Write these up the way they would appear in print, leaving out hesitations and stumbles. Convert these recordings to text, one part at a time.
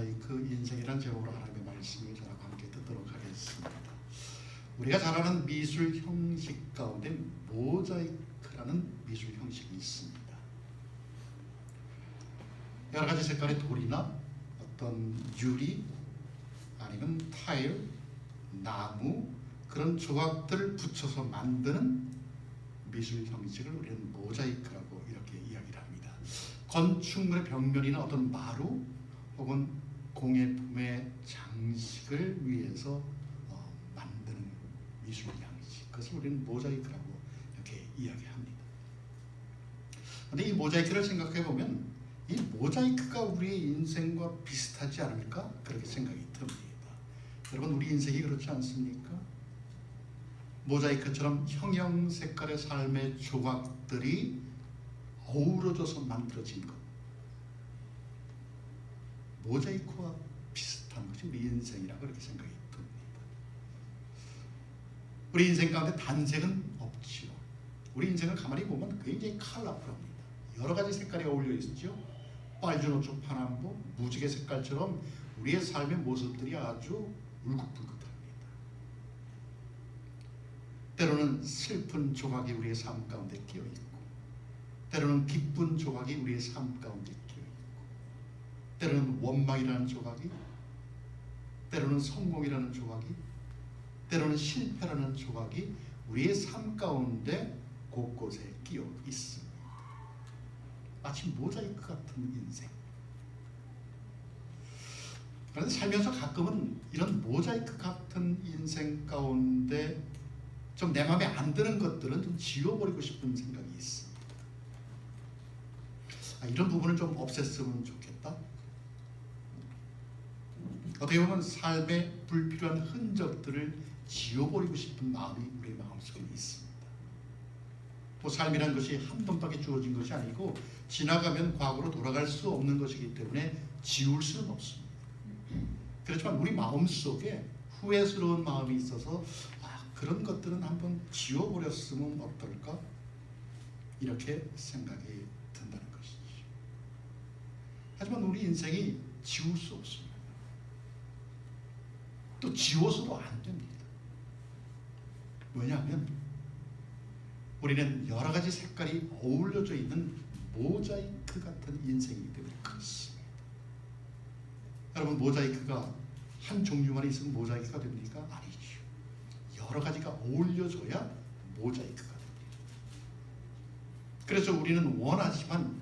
모자이크 인생이라는 제목으로 하나님의 말씀을 저와 함께 듣도록 하겠습니다. 우리가 잘 아는 미술 형식 가운데 모자이크라는 미술 형식이 있습니다. 여러 가지 색깔의 돌이나 어떤 유리 아니면 타일, 나무 그런 조각들을 붙여서 만드는 미술 형식을 우리는 모자이크라고 이렇게 이야기를 합니다. 건축물의 벽면이나 어떤 마루 혹은 공예품의 장식을 위해서 만드는 미술 양식, 그것을 우리는 모자이크라고 이렇게 이야기합니다. 그런데 이 모자이크를 생각해 보면 이 모자이크가 우리의 인생과 비슷하지 않을까 그렇게 생각이 듭니다. 여러분, 우리 인생이 그렇지 않습니까? 모자이크처럼 형형색깔의 삶의 조각들이 어우러져서 만들어진 것, 모자이크와 비슷한 것이 우리 인생이라고 그렇게 생각이 듭니다. 우리 인생 가운데 단색은 없지요. 우리 인생을 가만히 보면 굉장히 컬러풀합니다. 여러 가지 색깔이 어울려 있죠. 빨주노초 파남보, 무지개 색깔처럼 우리의 삶의 모습들이 아주 울긋불긋합니다. 때로는 슬픈 조각이 우리의 삶 가운데 끼어 있고, 때로는 기쁜 조각이 우리의 삶 가운데 끼어 있고, 때로는 원망이라는 조각이, 때로는 성공이라는 조각이, 때로는 실패라는 조각이 우리의 삶 가운데 곳곳에 끼어 있습니다. 마치 모자이크 같은 인생. 그런데 살면서 가끔은 이런 모자이크 같은 인생 가운데 좀 내 마음에 안 드는 것들은 좀 지워버리고 싶은 생각이 있습니다. 이런 부분을 좀 없앴으면 좋겠다. 어떻게 보면 삶의 불필요한 흔적들을 지워버리고 싶은 마음이 우리의 마음속에 있습니다. 또 삶이란 것이 한 번밖에 주어진 것이 아니고 지나가면 과거로 돌아갈 수 없는 것이기 때문에 지울 수는 없습니다. 그렇지만 우리 마음속에 후회스러운 마음이 있어서 그런 것들은 한번 지워버렸으면 어떨까? 이렇게 생각이 든다는 것이죠. 하지만 우리 인생이 지울 수 없습니다. 또 지워서도 안 됩니다. 왜냐하면 우리는 여러 가지 색깔이 어울려져 있는 모자이크 같은 인생이기 때문에 그렇습니다. 여러분, 모자이크가 한 종류만 있으면 모자이크가 됩니까? 아니죠. 여러 가지가 어울려져야 모자이크가 됩니다. 그래서 우리는 원하지만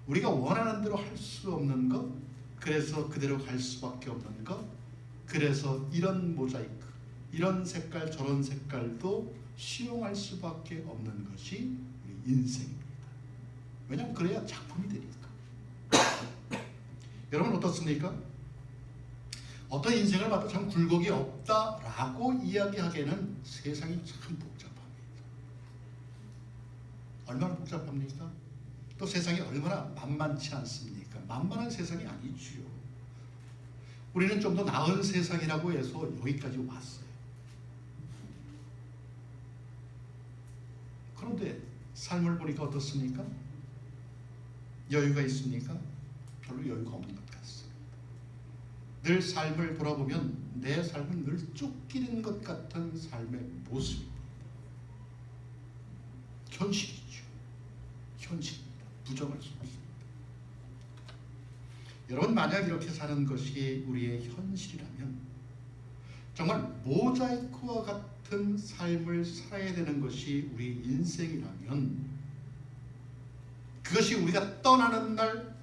우리가 원하는 대로 할 수 없는 것, 그래서 그대로 갈 수밖에 없는 것, 그래서 이런 모자이크, 이런 색깔 저런 색깔도 시용할 수밖에 없는 것이 우리 인생입니다. 왜냐하면 그래야 작품이 되니까. 여러분 어떻습니까? 어떤 인생을 봐도 참 굴곡이 없다라고 이야기하기에는 세상이 참 복잡합니다. 얼마나 복잡합니까? 또 세상이 얼마나 만만치 않습니까? 만만한 세상이 아니지요. 우리는 좀 더 나은 세상이라고 해서 여기까지 왔어요. 그런데 삶을 보니까 어떻습니까? 여유가 있습니까? 별로 여유가 없는 것 같습니다. 늘 삶을 돌아보면 내 삶은 늘 쫓기는 것 같은 삶의 모습입니다. 현실이죠. 현실입니다. 부정할 수 없습니다. 여러분, 만약 이렇게 사는 것이 우리의 현실이라면, 정말 모자이크와 같은 삶을 살아야 되는 것이 우리 인생이라면, 그것이 우리가 떠나는 날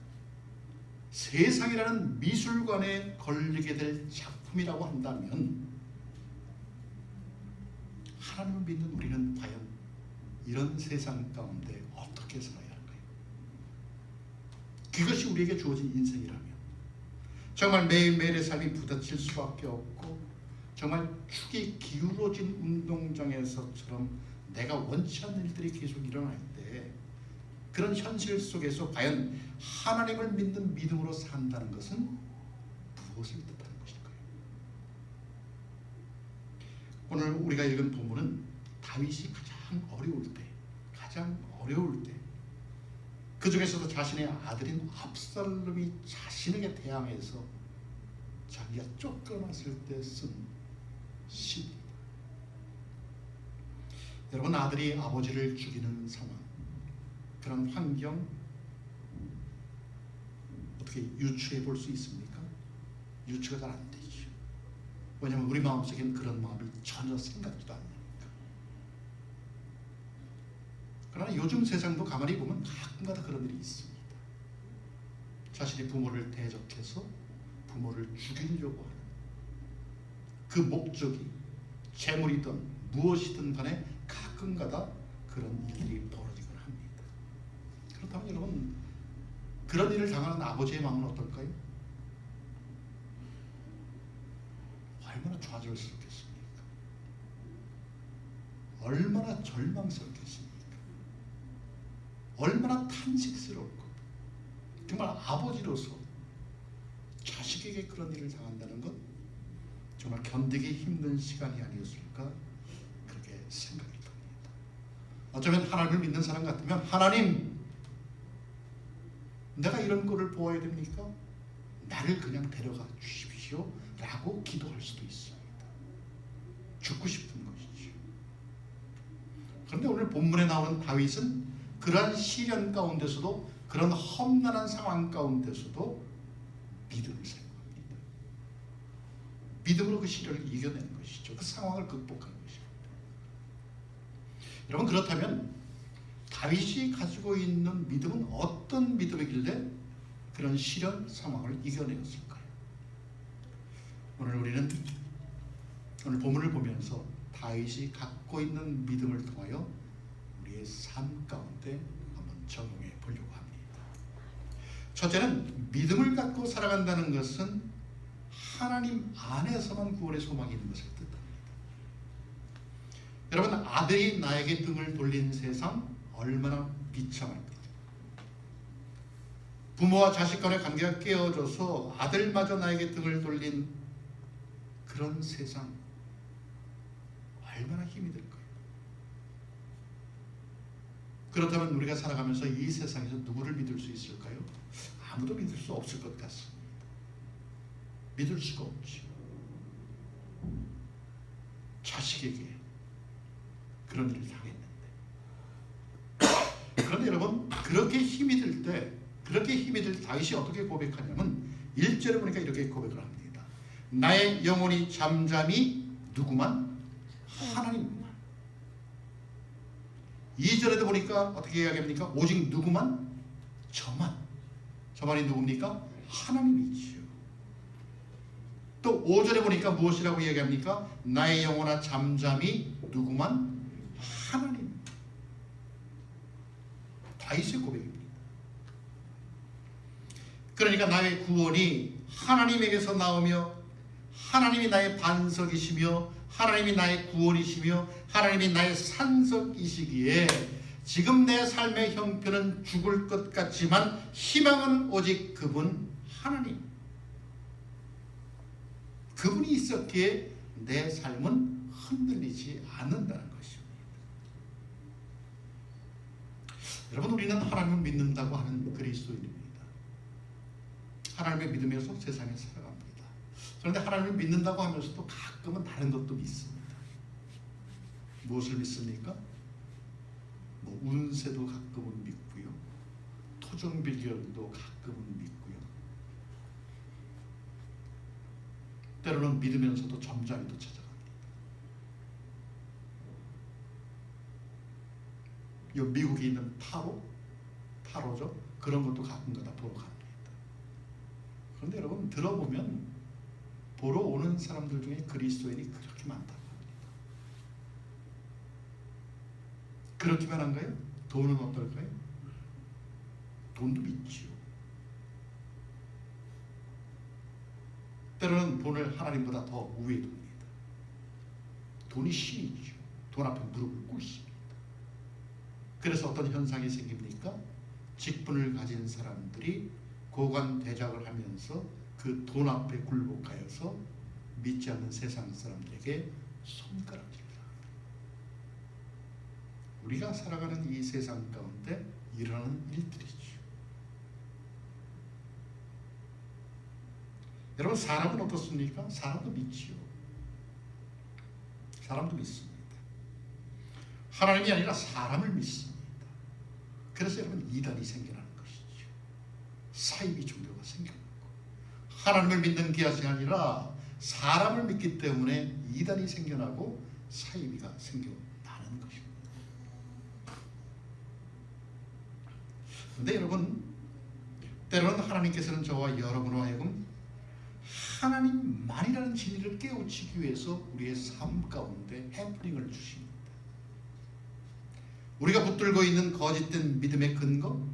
세상이라는 미술관에 걸리게 될 작품이라고 한다면, 하나님을 믿는 우리는 과연 이런 세상 가운데 어떻게 살아야 할까요? 그것이 우리에게 주어진 인생이라면 정말 매일매일의 삶이 부딪힐 수밖에 없고, 정말 축이 기울어진 운동장에서처럼 내가 원치 않는 일들이 계속 일어날 때, 그런 현실 속에서 과연 하나님을 믿는 믿음으로 산다는 것은 무엇을 뜻하는 것일까요? 오늘 우리가 읽은 본문은 다윗이 가장 어려울 때 그 중에서도 자신의 아들인 압살롬이 자신에게 대항해서 자기가 쫓겨났을 때 쓴 시입니다. 여러분, 아들이 아버지를 죽이는 상황, 그런 환경 어떻게 유추해 볼 수 있습니까? 유추가 잘 안 되죠. 왜냐하면 우리 마음속엔 그런 마음이 전혀 생각지도 않으니까. 그러나 요즘 세상도 가만히 보면 가끔가다 그런 일이 있습니다. 자신의 부모를 대적해서 부모를 죽이려고 하는 그 목적이 재물이든 무엇이든 간에 가끔가다 그런 일들이 벌어지곤 합니다. 그렇다면 여러분, 그런 일을 당하는 아버지의 마음은 어떨까요? 얼마나 좌절스럽겠습니까? 얼마나 절망스럽겠습니까? 얼마나 탄식스럽고, 정말 아버지로서 자식에게 그런 일을 당한다는 것, 정말 견디기 힘든 시간이 아니었을까 그렇게 생각이 듭니다. 어쩌면 하나님을 믿는 사람 같으면, 하나님, 내가 이런 꼴을 보아야 됩니까? 나를 그냥 데려가 주십시오 라고 기도할 수도 있습니다. 죽고 싶은 것이죠. 그런데 오늘 본문에 나오는 다윗은 그러한 시련 가운데서도, 그런 험난한 상황 가운데서도 믿음을 사용합니다. 믿음으로 그 시련을 이겨내는 것이죠. 그 상황을 극복하는 것입니다. 여러분, 그렇다면 다윗이 가지고 있는 믿음은 어떤 믿음이길래 그런 시련 상황을 이겨내었을까요? 오늘 우리는 오늘 본문을 보면서 다윗이 갖고 있는 믿음을 통하여 우리의 삶 가운데 한번 적용해 보려고 합니다. 첫째는, 믿음을 갖고 살아간다는 것은 하나님 안에서만 구원의 소망이 있는 것을 뜻합니다. 여러분, 아들이 나에게 등을 돌린 세상 얼마나 비참합니까? 부모와 자식 간의 관계가 깨어져서 아들마저 나에게 등을 돌린 그런 세상 얼마나 힘이 들까요? 그렇다면 우리가 살아가면서 이 세상에서 누구를 믿을 수 있을까요? 아무도 믿을 수 없을 것 같습니다. 믿을 수가 없죠. 자식에게 그런 일을 당했는데. 그런데 여러분, 그렇게 힘이 들 때, 다윗이 어떻게 고백하냐면 1절에 보니까 이렇게 고백을 합니다. 나의 영혼이 잠잠히 누구만? 하나님만. 2절에도 보니까 어떻게 이야기합니까? 오직 누구만? 저만. 저만이 누굽니까? 하나님이지요. 또 5절에 보니까 무엇이라고 이야기합니까? 나의 영혼아 잠잠히 누구만? 하나님. 다윗의 고백입니다. 그러니까 나의 구원이 하나님에게서 나오며, 하나님이 나의 반석이시며, 하나님이 나의 구원이시며, 하나님이 나의 산석이시기에 지금 내 삶의 형편은 죽을 것 같지만 희망은 오직 그분 하나님. 그분이 있었기에 내 삶은 흔들리지 않는다는 것입니다. 여러분, 우리는 하나님을 믿는다고 하는 그리스도인입니다. 하나님의 믿음에서 세상에 살아갑니다. 그런데 하나님을 믿는다고 하면서도 가끔은 다른 것도 믿습니다. 무엇을 믿습니까? 운세도 가끔은 믿고요, 토종비결도 가끔은 믿고요, 때로는 믿으면서도 점잖이도 찾아갑니다. 이 미국에 있는 타로죠. 그런 것도 가끔가다 보러 갑니다. 그런데 여러분, 들어보면 보러 오는 사람들 중에 그리스도인이 그렇게 많다고 합니다. 그렇기만 한가요? 돈은 어떨까요? 돈도 믿지요. 때로는 돈을 하나님보다 더 우위에 둡니다. 돈이 신이죠. 돈 앞에 무릎을 꿇습니다. 그래서 어떤 현상이 생깁니까? 직분을 가진 사람들이 고관대작을 하면서 그 돈 앞에 굴복하여서 믿지 않는 세상 사람들에게 손가락질을 합니다. 우리가 살아가는 이 세상 가운데 일어나는 일들이죠. 여러분 사람은 어떻습니까? 사람도 믿지요. 사람도 믿습니다. 하나님이 아니라 사람을 믿습니다. 그래서 여러분 이단이 생겨나는 것이죠. 사이비 종교가 생겨나고 하나님을 믿는 것이 아니라 사람을 믿기 때문에 이단이 생겨나고 사이비가 생겨나는 것입니다. 그런데 여러분 때로는 하나님께서는 저와 여러분으로 하여금 하나님만이라는 진리를 깨우치기 위해서 우리의 삶 가운데 해프닝을 주십니다. 우리가 붙들고 있는 거짓된 믿음의 근거,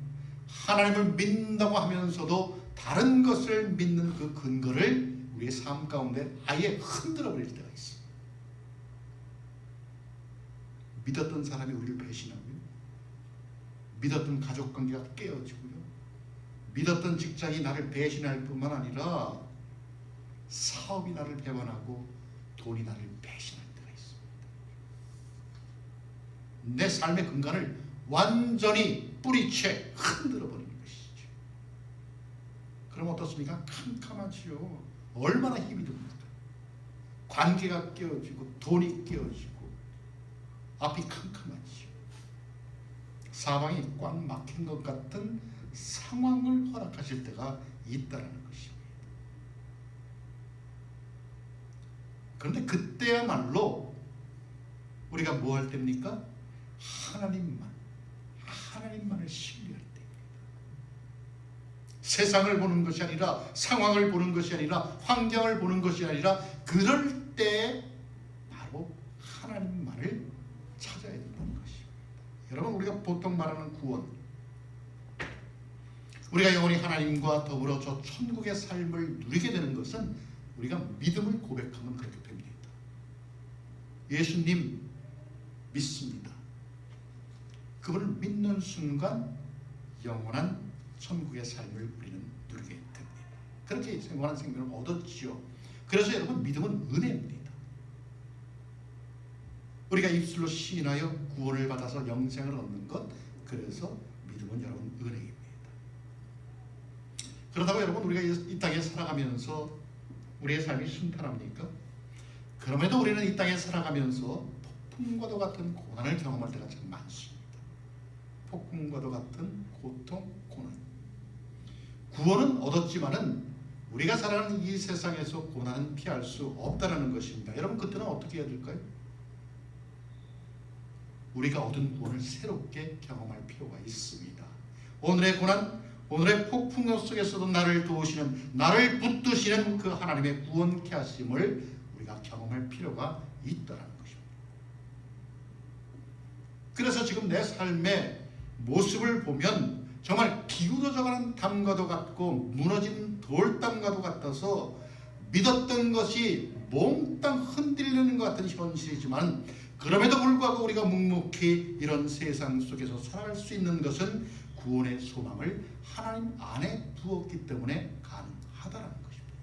하나님을 믿는다고 하면서도 다른 것을 믿는 그 근거를 우리의 삶 가운데 아예 흔들어 버릴 때가 있습니다. 믿었던 사람이 우리를 배신하고요, 믿었던 가족관계가 깨어지고요, 믿었던 직장이 나를 배신할 뿐만 아니라 사업이 나를 배반하고 돈이 나를 배신할 때가 있습니다. 내 삶의 근간을 완전히 뿌리채 흔들어 버리는 것이죠. 그럼 어떻습니까? 캄캄하지요. 얼마나 힘이 듭니까? 관계가 깨어지고 돈이 깨어지고 앞이 캄캄하지요. 사방이 꽉 막힌 것 같은 상황을 허락하실 때가 있다는 것입니다. 그런데 그때야말로 우리가 뭐 할 때입니까? 하나님만을 신뢰할 때입니다. 세상을 보는 것이 아니라, 상황을 보는 것이 아니라, 환경을 보는 것이 아니라, 그럴 때 바로 하나님만을 찾아야 된다는 것입니다. 여러분, 우리가 보통 말하는 구원, 우리가 영원히 하나님과 더불어 저 천국의 삶을 누리게 되는 것은 우리가 믿음을 고백하면 그렇게 됩니다. 예수님 믿습니다. 그분을 믿는 순간 영원한 천국의 삶을 우리는 누리게 됩니다. 그렇게 영원한 생명을 얻었지요. 그래서 여러분, 믿음은 은혜입니다. 우리가 입술로 시인하여 구원을 받아서 영생을 얻는 것, 그래서 믿음은 여러분 은혜입니다. 그렇다고 여러분, 우리가 이 땅에 살아가면서 우리의 삶이 순탄합니까? 그럼에도 우리는 이 땅에 살아가면서 폭풍과도 같은 고난을 경험할 때가 참 많습니다. 폭풍과도 같은 고통, 고난. 구원은 얻었지만은 우리가 살아가는 이 세상에서 고난은 피할 수 없다는 것입니다. 여러분, 그때는 어떻게 해야 될까요? 우리가 얻은 구원을 새롭게 경험할 필요가 있습니다. 오늘의 고난, 오늘의 폭풍 속에서도 나를 도우시는, 나를 붙드시는 그 하나님의 구원케 하심을 우리가 경험할 필요가 있다는 것입니다. 그래서 지금 내 삶의 모습을 보면 정말 기울어져가는 담과도 같고 무너진 돌담과도 같아서 믿었던 것이 몽땅 흔들리는 것 같은 현실이지만, 그럼에도 불구하고 우리가 묵묵히 이런 세상 속에서 살아갈 수 있는 것은 구원의 소망을 하나님 안에 두었기 때문에 가능하다는 것입니다.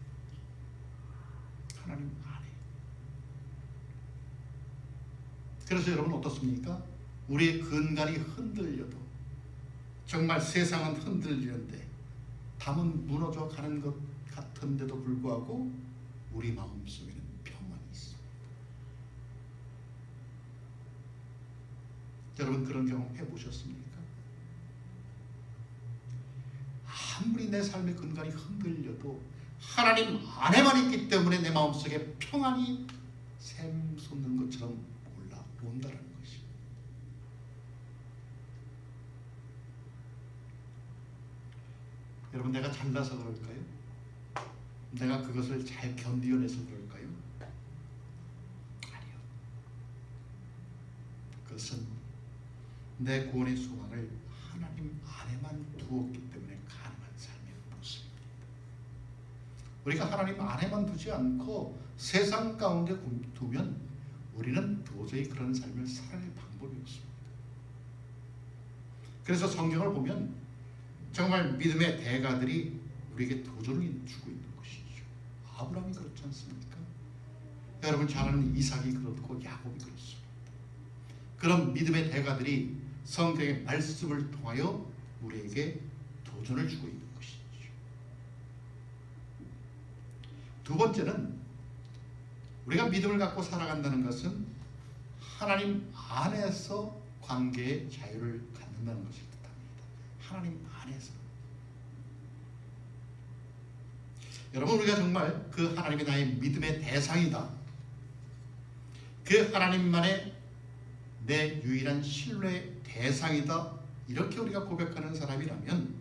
하나님 안에. 그래서 여러분 어떻습니까? 우리의 근간이 흔들려도, 정말 세상은 흔들리는데 담은 무너져 가는 것 같은데도 불구하고 우리 마음속에는 평안이 있습니다. 여러분, 그런 경험 해보셨습니까? 아무리 내 삶의 근간이 흔들려도 하나님 안에만 있기 때문에 내 마음속에 평안이 샘솟는 것처럼 올라온다는 것이. 여러분, 내가 잘나서 그럴까요? 내가 그것을 잘 견디어내서 그럴까요? 아니요. 그것은 내 구원의 소망을 하나님 안에만 두었기 때문에 가능한 삶의 모습입니다. 우리가 하나님 안에만 두지 않고 세상 가운데 두면 우리는 도저히 그런 삶을 살아낼 방법이 없습니다. 그래서 성경을 보면 정말 믿음의 대가들이 우리에게 도전을 주고 있는 것이죠. 아브라함이 그렇지 않습니까? 여러분 잘 아는 이삭이 그렇고 야곱이 그렇습니다. 그런 믿음의 대가들이 성경의 말씀을 통하여 우리에게 도전을 주고 있는 것이죠. 두 번째는 우리가 믿음을 갖고 살아간다는 것은 하나님 안에서 관계의 자유를 갖는다는 것을 뜻합니다. 하나님 안에서. 여러분, 우리가 정말 그 하나님이 나의 믿음의 대상이다, 그 하나님만의 내 유일한 신뢰의 대상이다, 이렇게 우리가 고백하는 사람이라면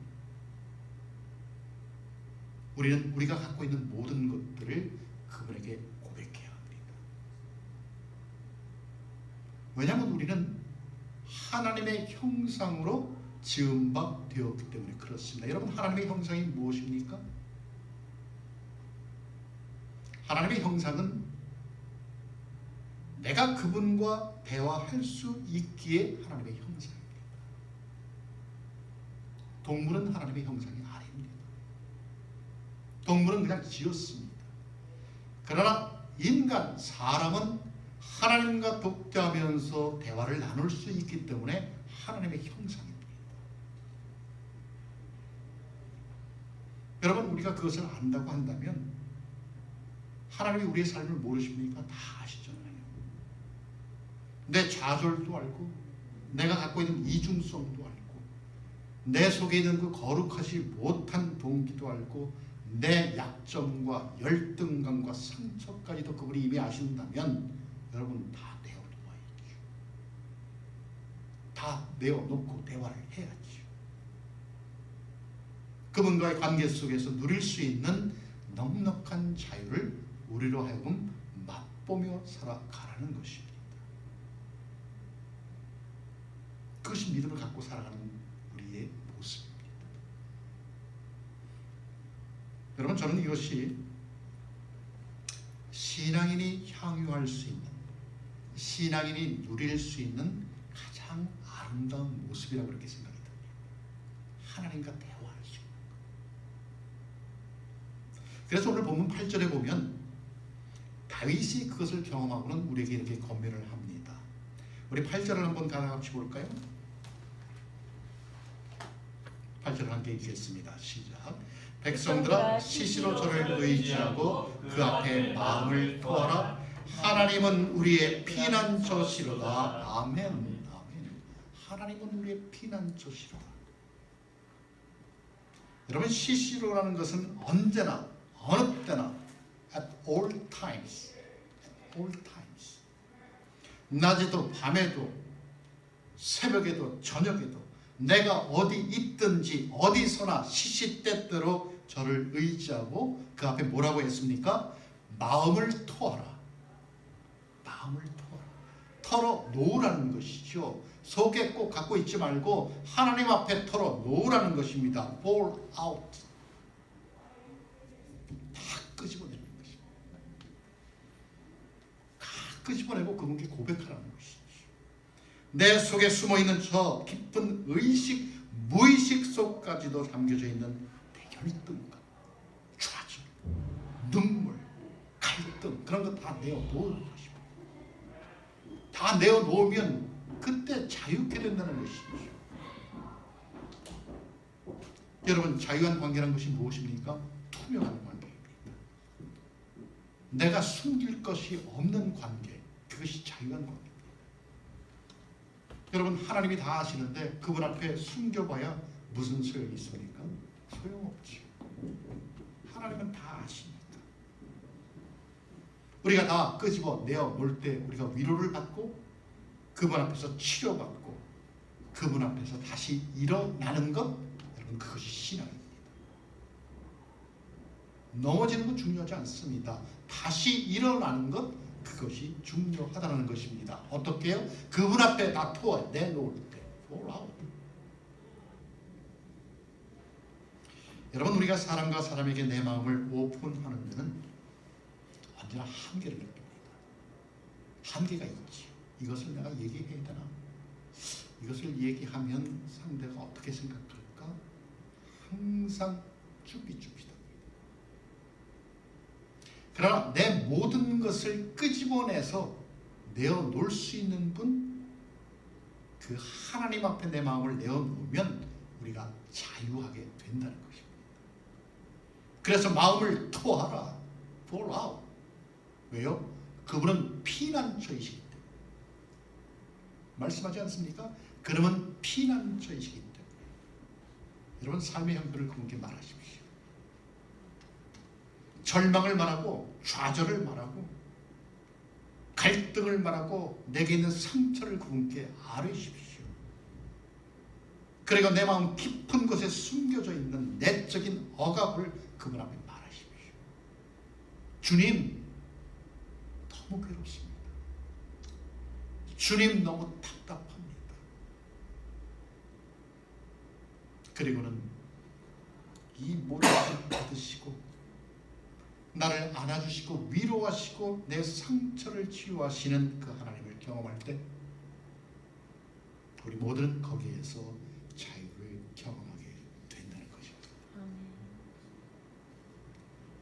우리는 우리가 갖고 있는 모든 것들을 그분에게 고백해야 합니다. 왜냐하면 우리는 하나님의 형상으로 지은 바 되었기 때문에 그렇습니다. 여러분, 하나님의 형상이 무엇입니까? 하나님의 형상은 내가 그분과 대화할 수 있기에 하나님의 형상입니다. 동물은 하나님의 형상이 아닙니다. 동물은 그냥 지었습니다. 그러나 인간, 사람은 하나님과 독자하면서 대화를 나눌 수 있기 때문에 하나님의 형상입니다. 여러분, 우리가 그것을 안다고 한다면 하나님이 우리의 삶을 모르십니까? 다 아시잖아요. 내 좌절도 알고, 내가 갖고 있는 이중성도 알고, 내 속에 있는 그 거룩하지 못한 동기도 알고, 내 약점과 열등감과 상처까지도 그분이 이미 아신다면 여러분, 다 내어놓아야죠. 다 내어놓고 대화를 해야죠. 그분과의 관계 속에서 누릴 수 있는 넉넉한 자유를 우리로 하여금 맛보며 살아가라는 것입니다. 그것이 믿음을 갖고 살아가는 우리의 모습입니다. 여러분, 저는 이것이 신앙인이 향유할 수 있는, 신앙인이 누릴 수 있는 가장 아름다운 모습이라고 그렇게 생각이 듭니다. 하나님과 대화할 수 있는 것. 그래서 오늘 본문 8절에 보면 다윗이 그것을 경험하고는 우리에게 이렇게 권면을 합니다. 우리 8절을 한번 같이 볼까요? 8절을 함께 읽겠습니다. 시작. 백성들아, 시시로 저를 의지하고 그 앞에 마음을 토하라. 하나님은 우리의 피난처시로다. 아멘. 아멘. 하나님은 우리의 피난처시로다. 여러분, 시시로라는 것은 언제나, 어느 때나, at all times, at all times. 낮에도 밤에도 새벽에도 저녁에도 내가 어디 있든지 어디서나 시시때때로 저를 의지하고 그 앞에 뭐라고 했습니까? 마음을 토하라. 마음을 토하라. 털어놓으라는 것이죠. 속에 꼭 갖고 있지 말고 하나님 앞에 털어놓으라는 것입니다. pour out. 다 끄집어내는 것입니다. 다 끄집어내고 그분께 고백하라는 것이죠. 내 속에 숨어있는 저 깊은 의식, 무의식 속까지도 담겨져 있는 열등감, 좌절, 눈물, 갈등, 그런 거 다 내어놓는 것입니다. 다 내어놓으면 그때 자유케 된다는 것이죠. 여러분, 자유한 관계라는 것이 무엇입니까? 투명한 관계입니다. 내가 숨길 것이 없는 관계, 그것이 자유한 관계입니다. 여러분, 하나님이 다 아시는데 그분 앞에 숨겨봐야 무슨 소용이 있습니까? 소용없죠. 하나님은 다 아십니다. 우리가 다 끄집어 내어 놓을 때 우리가 위로를 받고 그분 앞에서 치료받고 그분 앞에서 다시 일어나는 것, 여러분, 그것이 신앙입니다. 넘어지는 것 중요하지 않습니다. 다시 일어나는 것, 그것이 중요하다는 것입니다. 어떻게 해요? 그분 앞에 다 내놓을 때, fall out. 여러분, 우리가 사람과 사람에게 내 마음을 오픈하는 데는 언제나 한계를 느낍니다. 한계가 있지. 이것을 내가 얘기해야 되나? 이것을 얘기하면 상대가 어떻게 생각할까? 항상 쭈삣쭈삣합니다. 그러나 내 모든 것을 끄집어내서 내어놓을 수 있는 분, 그 하나님 앞에 내 마음을 내어놓으면 우리가 자유하게 된다는 것입니다. 그래서 마음을 토하라. fall out. 왜요? 그분은 피난처이시기 때문에. 말씀하지 않습니까? 그러면 피난처이시기 때문에. 여러분 삶의 형편을 그분께 말하십시오. 절망을 말하고 좌절을 말하고 갈등을 말하고 내게 있는 상처를 그분께 아뢰십시오. 그리고 내 마음 깊은 곳에 숨겨져 있는 내적인 억압을 그분 앞에 말하십시오. 주님, 너무 괴롭습니다. 주님, 너무 답답합니다. 그리고는 이 모든 것을 받으시고 나를 안아주시고 위로하시고 내 상처를 치유하시는 그 하나님을 경험할 때 우리 모두는 거기에서 자유를 경험하게 된다는 것입니다.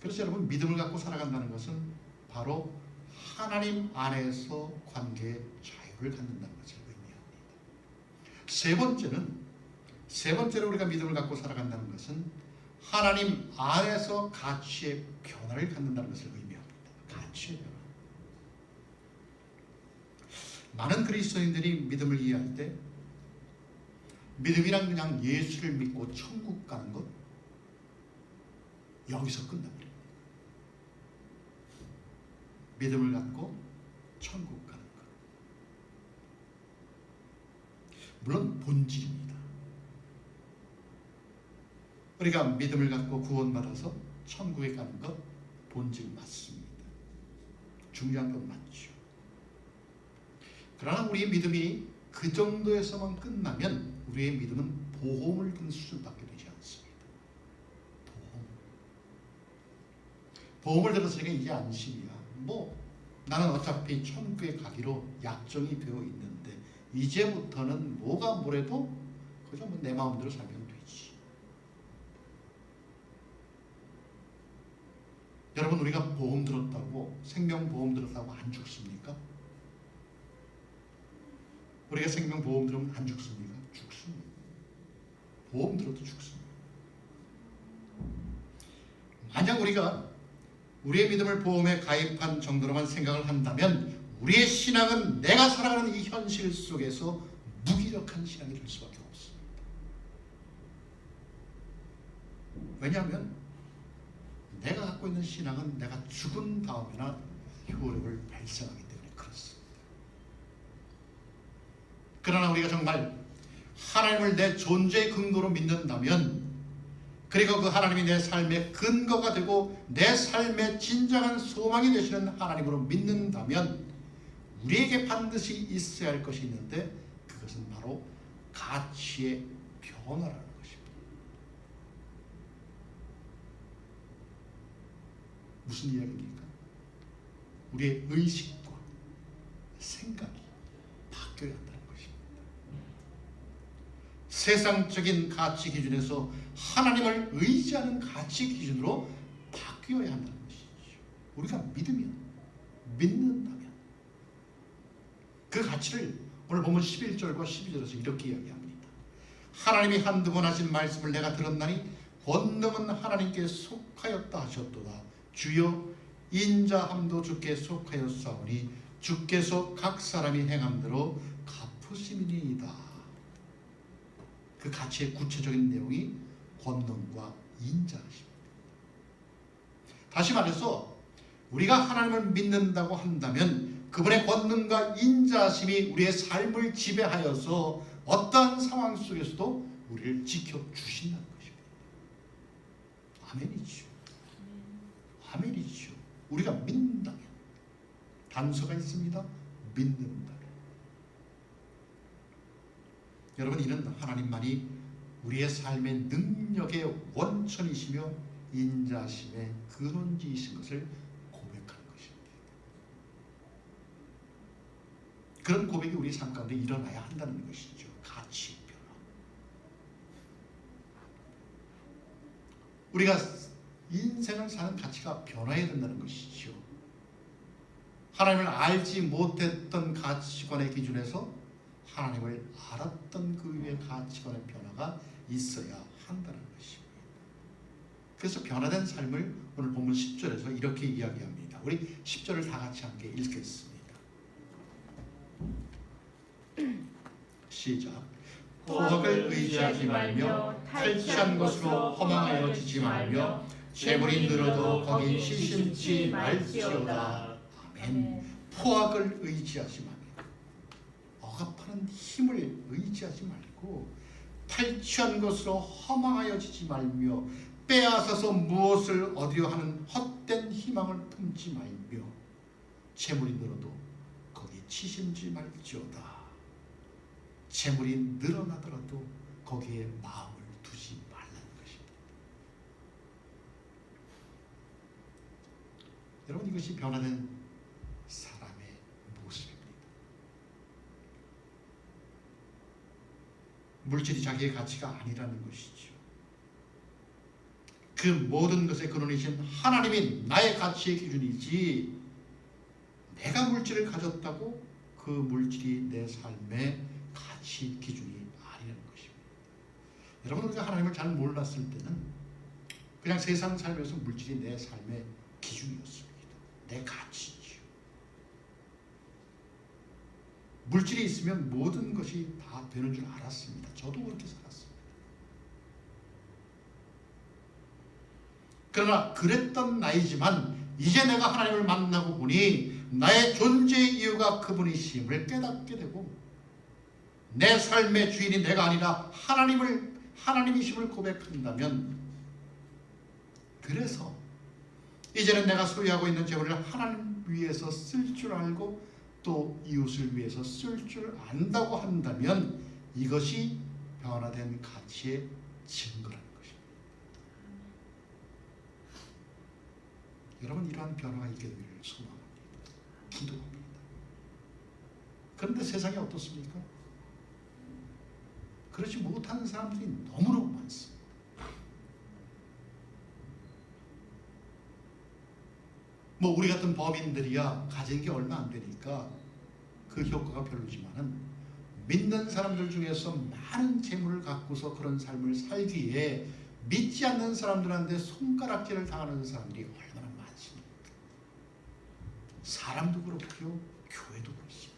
그래서 여러분 믿음을 갖고 살아간다는 것은 바로 하나님 안에서 관계의 자유를 갖는다는 것을 의미합니다. 세 번째로 우리가 믿음을 갖고 살아간다는 것은 하나님 안에서 가치의 변화를 갖는다는 것을 의미합니다. 가치의 변화. 많은 그리스도인들이 믿음을 이해할 때 믿음이란 그냥 예수를 믿고 천국 가는 것 여기서 끝나버립니다. 믿음을 갖고 천국 가는 것. 물론 본질입니다. 우리가 믿음을 갖고 구원받아서 천국에 가는 것 본질 맞습니다. 중요한 건 맞죠. 그러나 우리의 믿음이 그 정도에서만 끝나면 우리의 믿음은 보험을 든 수준밖에 되지 않습니다. 보험을 들었으니까 이게 안심이야. 나는 어차피 천국에 가기로 약정이 되어 있는데 이제부터는 뭐가 뭐래도 그저 내 마음대로 살면 되지. 여러분 우리가 보험 들었다고 생명보험 들었다고 안 죽습니까? 우리가 생명보험 들으면 안 죽습니까? 죽습니다. 보험 들어도 죽습니다. 만약 우리가 우리의 믿음을 보험에 가입한 정도로만 생각을 한다면 우리의 신앙은 내가 살아가는 이 현실 속에서 무기력한 신앙이 될 수밖에 없습니다. 왜냐하면 내가 갖고 있는 신앙은 내가 죽은 다음에나 효력을 발생하기 때문에 그렇습니다. 그러나 우리가 정말 하나님을 내 존재의 근거로 믿는다면 그리고 그 하나님이 내 삶의 근거가 되고 내 삶의 진정한 소망이 되시는 하나님으로 믿는다면 우리에게 반드시 있어야 할 것이 있는데 그것은 바로 가치의 변화라는 것입니다. 무슨 이야기입니까? 우리의 의식과 생각이 바뀌어야 한다는 것입니다. 세상적인 가치 기준에서 하나님을 의지하는 가치 기준으로 바뀌어야 한다는 것이죠. 우리가 믿는다면 그 가치를 오늘 보면 11절과 12절에서 이렇게 이야기합니다. 하나님이 한두 번 하신 말씀을 내가 들었나니 권능은 하나님께 속하였다 하셨도다. 주여 인자함도 주께 속하였사오니 주께서 각 사람이 행함대로 갚으심이니이다. 그 가치의 구체적인 내용이 권능과 인자하십니다. 다시 말해서 우리가 하나님을 믿는다고 한다면 그분의 권능과 인자하심이 우리의 삶을 지배하여서 어떠한 상황 속에서도 우리를 지켜주신다는 것입니다. 아멘이죠. 아멘이죠. 우리가 믿는다면 단서가 있습니다. 믿는다면. 여러분 이는 하나님만이 우리의 삶의 능력의 원천이시며 인자심의 근원지이신 것을 고백하는 것입니다. 그런 고백이 우리 삶 가운데 일어나야 한다는 것이죠. 가치 변화. 우리가 인생을 사는 가치가 변화해야 된다는 것이죠. 하나님을 알지 못했던 가치관의 기준에서 하나님을 알았던 그 위의 가치관의 변화가 있어야 한다는 것입니다. 그래서 변화된 삶을 오늘 본문 10절에서 이렇게 이야기합니다. 우리 10절을 다 같이 함께 읽겠습니다. 시작. 포악을 의지하지 말며 탈취한 것으로 허망하여 지지 말며 재물이 늘어도 거기 시심치 말지어다. 아멘. 포악을 의지하지 말며 억압하는 힘을 의지하지 말고 탈취한 것으로 허망하여 지지 말며 빼앗아서 무엇을 얻으려 하는 헛된 희망을 품지 말며 재물이 늘어도 거기 치심지 말지어다. 재물이 늘어나더라도 거기에 마음을 두지 말라는 것입니다. 여러분, 이것이 변화된 사람의 모습입니다. 물질이 자기의 가치가 아니라는 것이죠. 그 모든 것의 근원이신 하나님이 나의 가치의 기준이지, 내가 물질을 가졌다고 그 물질이 내 삶의 가치 기준이 아니라는 것입니다. 여러분, 우리가 하나님을 잘 몰랐을 때는 그냥 세상 살면서 물질이 내 삶의 기준이었습니다. 내 가치죠. 물질이 있으면 모든 것이 다 되는 줄 알았습니다. 저도 그렇게 살았습니다. 그러나 그랬던 나이지만 이제 내가 하나님을 만나고 보니 나의 존재의 이유가 그분이심을 깨닫게 되고, 내 삶의 주인이 내가 아니라 하나님이심을 고백한다면, 그래서 이제는 내가 소유하고 있는 재물을 하나님 위해서 쓸 줄 알고 또 이웃을 위해서 쓸 줄 안다고 한다면 이것이 변화된 가치의 증거라는 것입니다. 여러분, 이러한 변화가 있게 되기를 소망합니다. 기도합니다. 그런데 세상이 어떻습니까? 그렇지 못하는 사람들이 너무너무 많습니다. 우리 같은 범인들이야 가진 게 얼마 안 되니까 그 효과가 별로지만은, 믿는 사람들 중에서 많은 재물을 갖고서 그런 삶을 살기에 믿지 않는 사람들한테 손가락질을 당하는 사람들이 얼마나 많습니까? 사람도 그렇고요, 교회도 그렇습니다.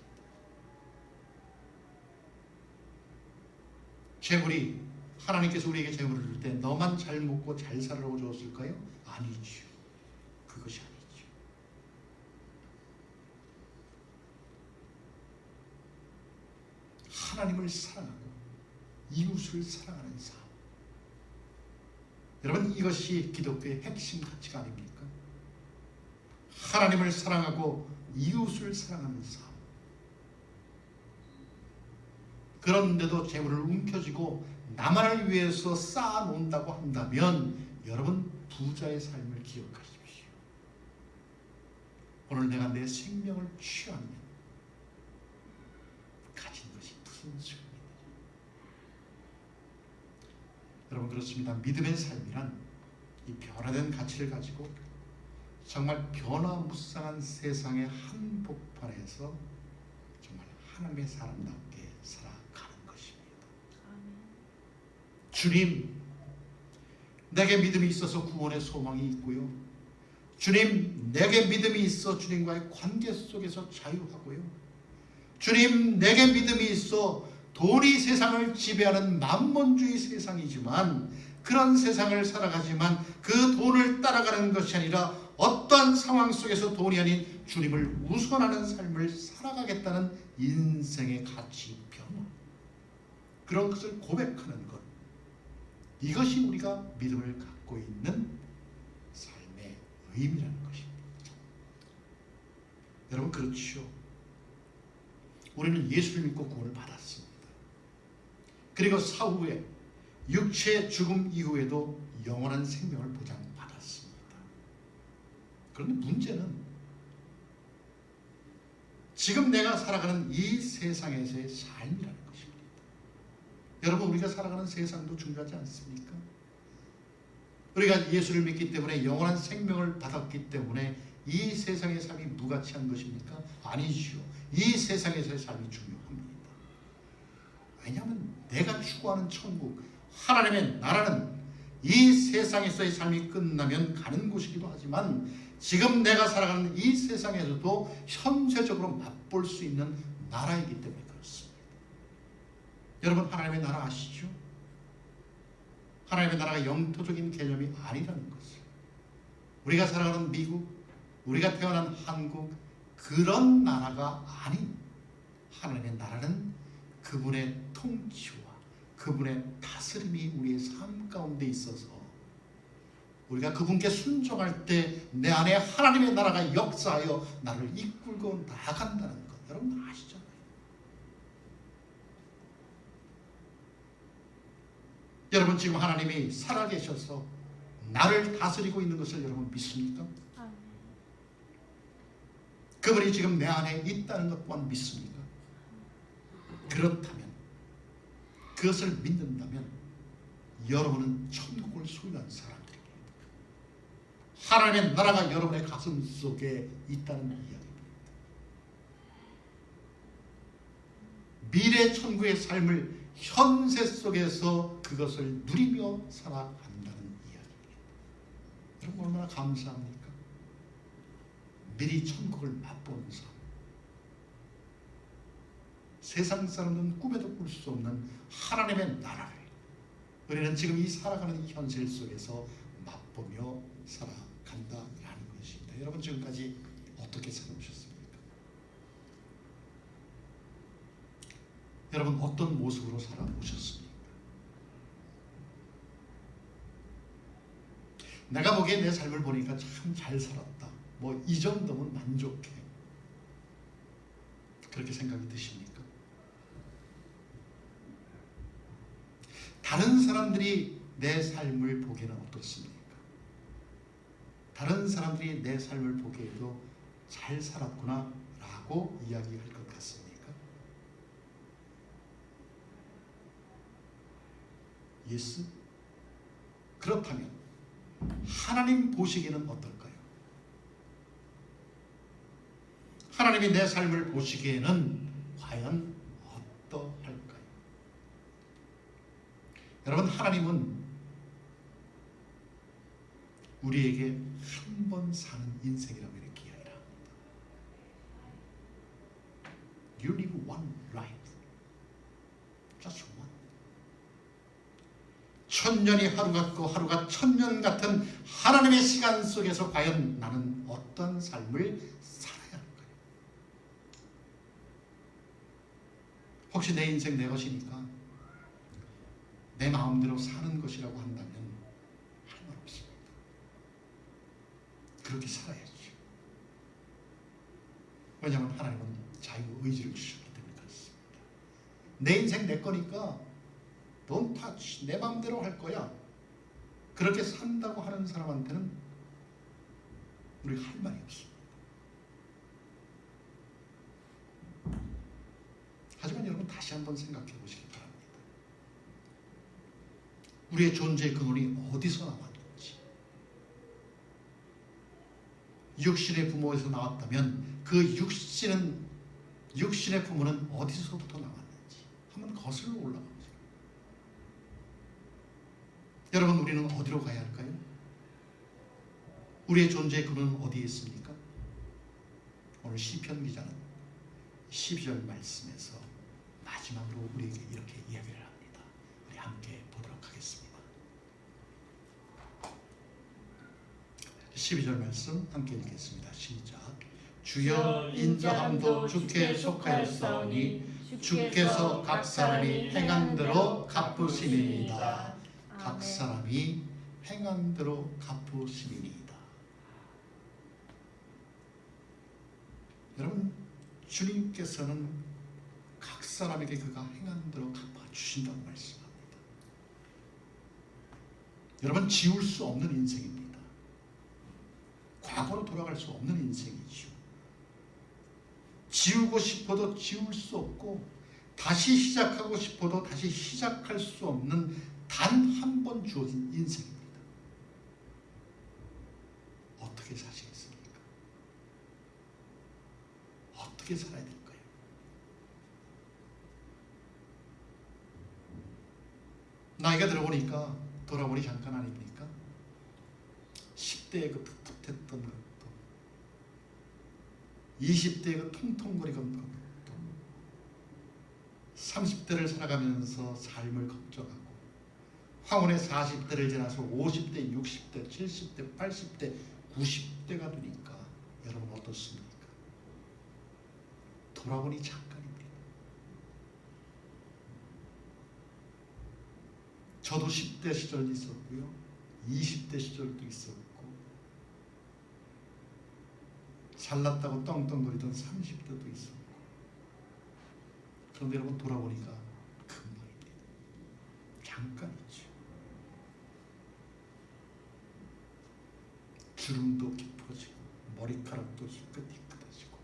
재물이, 하나님께서 우리에게 재물을 줄 때 너만 잘 먹고 잘 살라고 주었을까요? 아니죠. 그것이 아니죠. 하나님을 사랑하고 이웃을 사랑하는 삶. 여러분, 이것이 기독교의 핵심 가치가 아닙니까? 하나님을 사랑하고 이웃을 사랑하는 삶. 그런데도 재물을 움켜쥐고 나만을 위해서 쌓아놓는다고 한다면 여러분, 부자의 삶을 기억하십시오. 오늘 내가 내 생명을 취하면 가진 것이 무슨 소용입니다. 여러분, 그렇습니다. 믿음의 삶이란 이 변화된 가치를 가지고 정말 변화무쌍한 세상의 한복판에서 정말 하나님의 사람답게 살아가는 것입니다. 주님, 내게 믿음이 있어서 구원의 소망이 있고요. 주님, 내게 믿음이 있어 주님과의 관계 속에서 자유하고요. 주님, 내게 믿음이 있어 돈이 세상을 지배하는 만몬주의 세상이지만, 그런 세상을 살아가지만 그 돈을 따라가는 것이 아니라 어떠한 상황 속에서 돈이 아닌 주님을 우선하는 삶을 살아가겠다는 인생의 가치 변화, 그런 것을 고백하는 것, 이것이 우리가 믿음을 갖고 있는 삶의 의미라는 것입니다. 여러분, 그렇죠. 우리는 예수를 믿고 구원을 받았습니다. 그리고 사후에 육체의 죽음 이후에도 영원한 생명을 보장받았습니다. 그런데 문제는 지금 내가 살아가는 이 세상에서의 삶이라는 것입니다. 여러분, 우리가 살아가는 세상도 중요하지 않습니까? 우리가 예수를 믿기 때문에 영원한 생명을 받았기 때문에 이 세상의 삶이 무가치한 것입니까? 아니죠. 이 세상에서의 삶이 중요합니다. 왜냐하면 내가 추구하는 천국, 하나님의 나라는 이 세상에서의 삶이 끝나면 가는 곳이기도 하지만 지금 내가 살아가는 이 세상에서도 현세적으로 맛볼 수 있는 나라이기 때문에 그렇습니다. 여러분, 하나님의 나라 아시죠? 하나님의 나라가 영토적인 개념이 아니라는 것을, 우리가 살아가는 미국, 우리가 태어난 한국, 그런 나라가 아닌 하나님의 나라는 그분의 통치와 그분의 다스림이 우리의 삶 가운데 있어서 우리가 그분께 순종할 때 내 안에 하나님의 나라가 역사하여 나를 이끌고 나간다는 것, 여러분 아시잖아요. 여러분, 지금 하나님이 살아계셔서 나를 다스리고 있는 것을 여러분 믿습니까? 그분이 지금 내 안에 있다는 것 또한 믿습니까? 그렇다면, 그것을 믿는다면 여러분은 천국을 소유한 사람들입니다. 하나님의 나라가 여러분의 가슴 속에 있다는 이야기입니다. 미래 천국의 삶을 현세 속에서 그것을 누리며 살아간다는 이야기입니다. 여러분, 얼마나 감사합니까? 미리 천국을 맛보는 삶. 세상 사람들은 꿈에도 꿀 수 없는 하나님의 나라를 우리는 지금 이 살아가는 현실 속에서 맛보며 살아간다라는 것입니다. 여러분, 지금까지 어떻게 살아오셨습니까? 여러분, 어떤 모습으로 살아오셨습니까? 내가 보기에 내 삶을 보니까 참 잘 살았다, 뭐 이 정도면 만족해, 그렇게 생각이 드십니까? 다른 사람들이 내 삶을 보기에는 어떻습니까? 다른 사람들이 내 삶을 보기에도 잘 살았구나 라고 이야기할 것 같습니까? 예스? 그렇다면 하나님 보시기에는 어떨까요? 하나님이 내 삶을 보시기에는 과연 어떠할까요? 여러분, 하나님은 우리에게 한 번 사는 인생이라고 이렇게 이야기를 합니다. You live one life, just one. 천년이 하루 같고 하루가 천년 같은 하나님의 시간 속에서 과연 나는 어떤 삶을 살아야 할까요? 혹시 내 인생 내 것이니까 내 마음대로 사는 것이라고 한다면 할 말 없습니다. 그렇게 살아야지. 왜냐하면 하나님은 자유의지를 주셨기 때문에 그렇습니다. 내 인생 내 거니까 Don't touch, 내 마음대로 할 거야, 그렇게 산다고 하는 사람한테는 우리가 할 말이 없습니다. 하지만 여러분, 다시 한번 생각해 보시기 바랍니다. 우리의 존재의 근원이 어디서 나왔는지. 육신의 부모에서 나왔다면 그 육신의 부모는 어디서부터 나왔는지 한번 거슬러 올라가 보세요. 여러분, 우리는 어디로 가야 할까요? 우리의 존재의 근원은 어디에 있습니까? 오늘 시편 기자는 12절 말씀에서 마지막으로 우리에게 이렇게 이야기를 합니다. 우리 함께 보도록 하겠습니다. 12절 말씀 함께 읽겠습니다. 시작. 주여, 인자함도 주께 속하였사오니 주께서 각 사람이 행한 대로 갚으심이니이다. 각 사람이 행한 대로 갚으심이니이다. 여러분, 주님께서는 각 사람에게 그가 행한 대로 갚아주신다고 말씀합니다. 여러분, 지울 수 없는 인생입니다. 과거로 돌아갈 수 없는 인생이죠. 지우고 싶어도 지울 수 없고 다시 시작하고 싶어도 다시 시작할 수 없는 단 한 번 주어진 인생입니다. 어떻게 사시겠습니까? 어떻게 살아야 될까요? 나이가 들어보니까 돌아보니 잠깐 아닙니까? 10대의 그 풋풋했던 것도 20대의 그 통통거리던 것도 30대를 살아가면서 삶을 걱정하고 황혼의 40대를 지나서 50대, 60대, 70대, 80대, 90대가 되니까 여러분 어떻습니까? 돌아보니 잠깐입니다. 저도 10대 시절도 있었고요. 20대 시절도 있었고 잘났다고 떵떵거리던 30대도 있었고 그런데 여러분 돌아보니까 금방입니다. 잠깐이죠. 주름도 깊어지고 머리카락도 희끗희끗해지고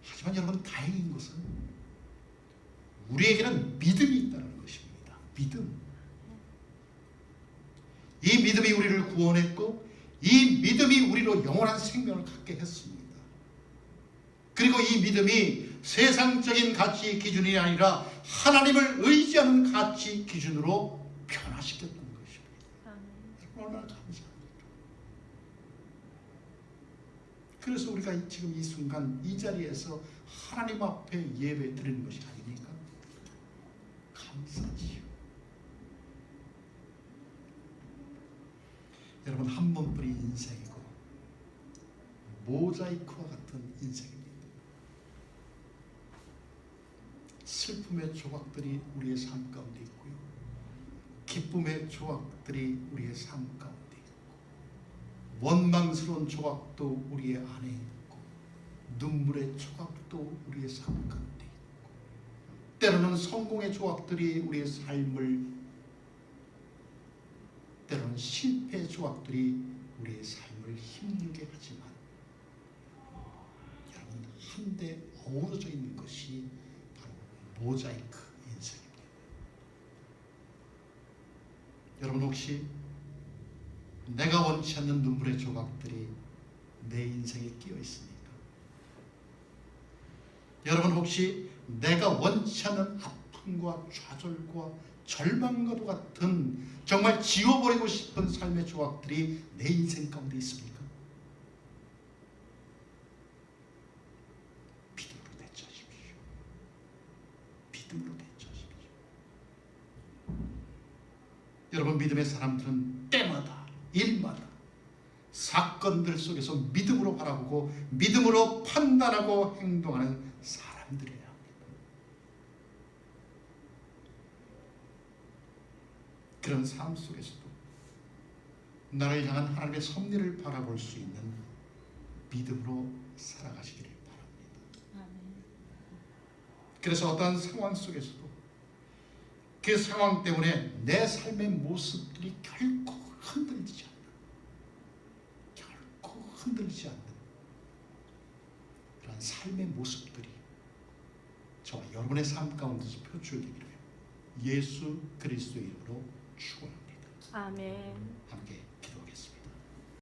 하지만 여러분 다행인 것은 우리에게는 믿음이 있다는 것입니다. 믿음. 이 믿음이 우리를 구원했고 이 믿음이 우리로 영원한 생명을 갖게 했습니다. 그리고 이 믿음이 세상적인 가치 기준이 아니라 하나님을 의지하는 가치 기준으로 변화시켰다는 것입니다. 얼마나 감사합니다. 그래서 우리가 지금 이 순간 이 자리에서 하나님 앞에 예배 드리는 것이 아닙니까? 감사지요. 여러분 한 번뿐인 인생이고 모자이크와 같은 인생입니다. 슬픔의 조각들이 우리의 삶 가운데 있고요. 기쁨의 조각들이 우리의 삶 가운데 있고 원망스러운 조각도 우리의 안에 있고 눈물의 조각도 우리의 삶 가운데 있고 때로는 성공의 조각들이 우리의 삶을 때로는 실패의 조각들이 우리의 삶을 힘들게 하지만 여러분 한데 어우러져 있는 것이 바로 모자이크 인생입니다. 여러분 혹시 내가 원치 않는 눈물의 조각들이 내 인생에 끼어 있습니까? 여러분 혹시 내가 원치 않는 아픔과 좌절과 절망과도 같은 정말 지워버리고 싶은 삶의 조각들이 내 인생 가운데 있습니까? 믿음으로 대처하십시오. 믿음으로 대처하십시오. 여러분 믿음의 사람들은 때마다 일마다 사건들 속에서 믿음으로 바라보고 믿음으로 판단하고 행동하는 사람들이에요. 그런 삶 속에서도 나를 향한 하나님의 섭리를 바라볼 수 있는 믿음으로 살아가시기를 바랍니다. 그래서 어떠한 상황 속에서도 그 상황 때문에 내 삶의 모습들이 결코 흔들리지 않는 그런 삶의 모습들이 저와 여러분의 삶 가운데서 표출되기를 예수 그리스도의 이름으로 축원합니다. 아멘. 함께 기도합니다.